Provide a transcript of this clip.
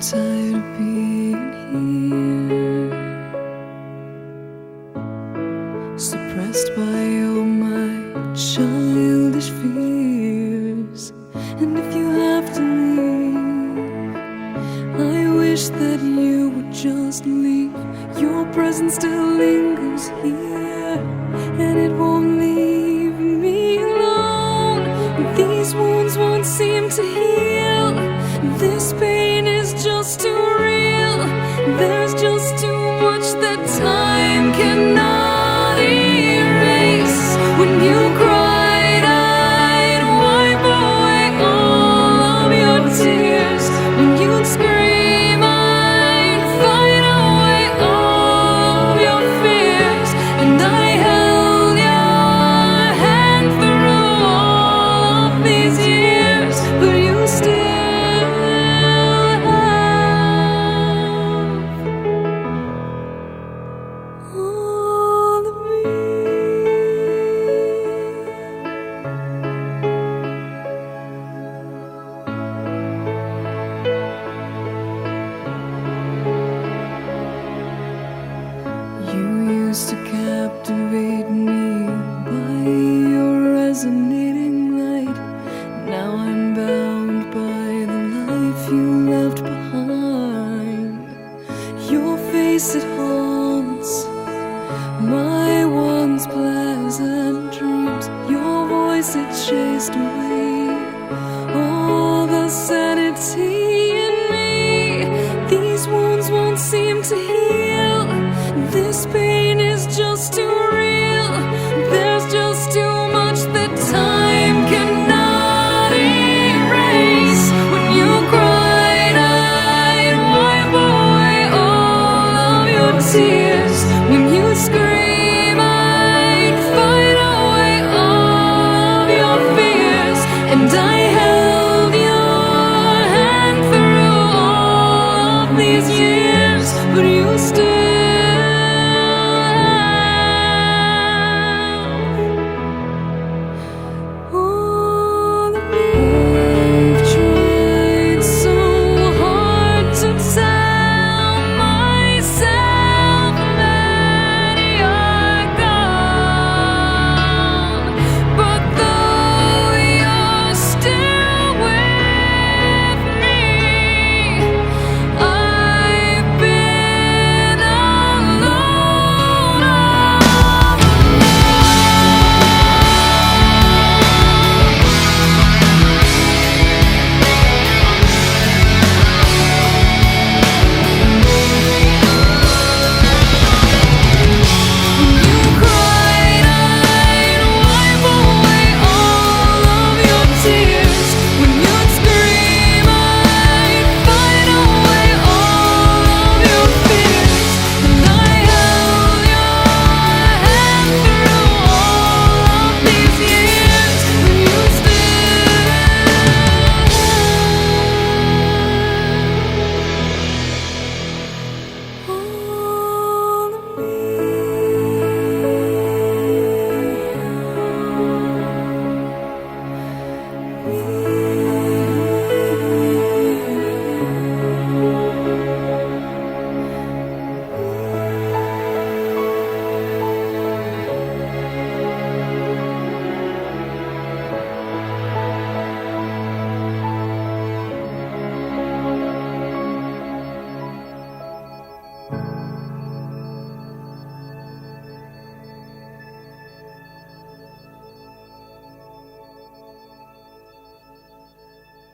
tired of being here, suppressed by all my childish fears. And if you have to leave, I wish that you would just leave. Your presence still lingers here, and it won't leave me alone. These wounds won't seem to heal. This pain is just too real. There's just too much that time cannot erase. When you cried, I'd wipe away all of your tears. When you'd scream, I'd fight away all of your fears. And I held your hand through all of these years, but you still all of me. You used to captivate me by your resonating light. Now I'm bound by the life you left behind. Your face, it haunts my once pleasant dreams. Your voice, it chased away all the sanity in me. These wounds won't seem to heal. This pain is just too real. There's just too much that time cannot erase. When you cried, I'd wipe away all of your tears. When you scream, I'd fight away all of your fears. And I held your hand through all of these years, but you still